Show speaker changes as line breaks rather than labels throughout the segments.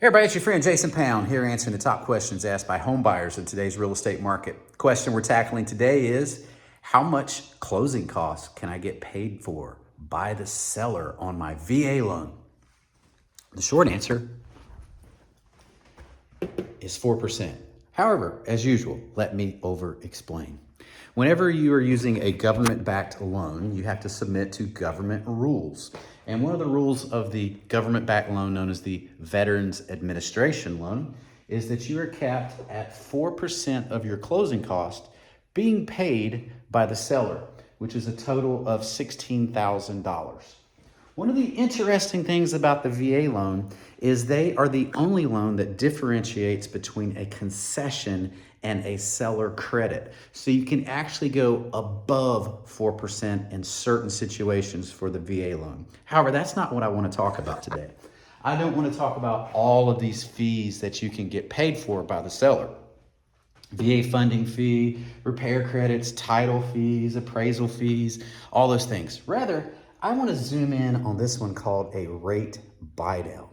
Hey everybody, it's your friend Jason Pound here answering the top questions asked by home buyers in today's real estate market. The question we're tackling today is, how much closing costs can I get paid for by the seller on my VA loan? The short answer is 4%. However, as usual, let me over-explain. Whenever you are using a government-backed loan, you have to submit to government rules. And one of the rules of the government-backed loan, known as the Veterans Administration loan, is that you are capped at 4% of your closing cost being paid by the seller, which is a total of $16,000. One of the interesting things about the VA loan is they are the only loan that differentiates between a concession and a seller credit. So you can actually go above 4% in certain situations for the VA loan. However, that's not what I want to talk about today. I don't want to talk about all of these fees that you can get paid for by the seller. VA funding fee, repair credits, title fees, appraisal fees, all those things. Rather, I want to zoom in on this one called a rate buydown.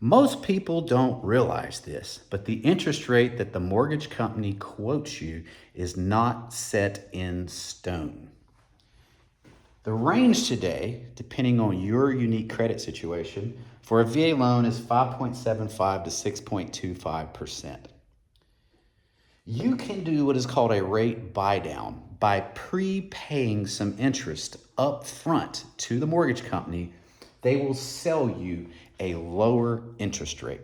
Most people don't realize this, but the interest rate that the mortgage company quotes you is not set in stone. The range today, depending on your unique credit situation, for a VA loan is 5.75 to 6.25%. You can do what is called a rate buydown by prepaying some interest up front to the mortgage company. They will sell you a lower interest rate.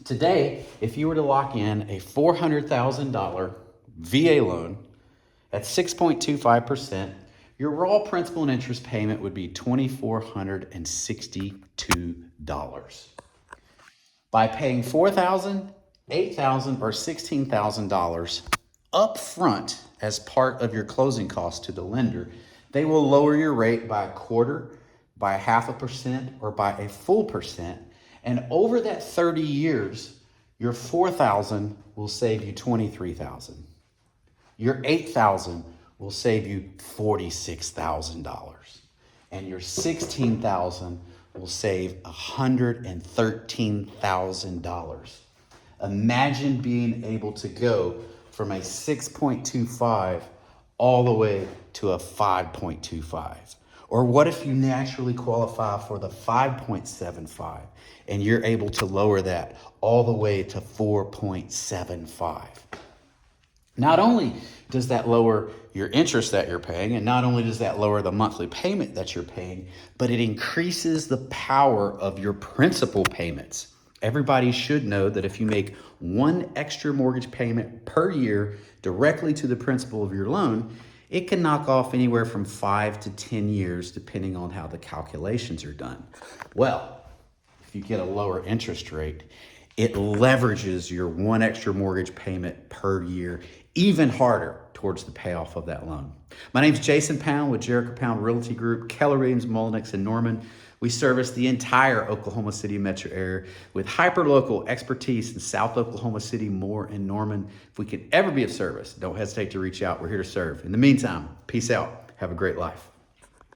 Today, if you were to lock in a $400,000 VA loan at 6.25%, your raw principal and interest payment would be $2,462. By paying $4,000, $8,000, or $16,000 up front as part of your closing costs to the lender, they will lower your rate by a quarter, by 0.5%, or by a full percent. And over that 30 years, your $4,000 will save you $23,000. Your $8,000 will save you $46,000. And your $16,000 will save $113,000. Imagine being able to go from a 6.25 all the way to a 5.25. Or what if you naturally qualify for the 5.75 and you're able to lower that all the way to 4.75? Not only does that lower your interest that you're paying, and not only does that lower the monthly payment that you're paying, but it increases the power of your principal payments. Everybody should know that if you make one extra mortgage payment per year directly to the principal of your loan, it can knock off anywhere from 5 to 10 years, depending on how the calculations are done. Well, if you get a lower interest rate, it leverages your one extra mortgage payment per year even harder towards the payoff of that loan. My name is Jason Pound with Jericho Pound Realty Group, Keller Williams, Mullenix, and Norman. We service the entire Oklahoma City metro area with hyperlocal expertise in South Oklahoma City, Moore, and Norman. If we can ever be of service, don't hesitate to reach out. We're here to serve. In the meantime, peace out. Have a great life.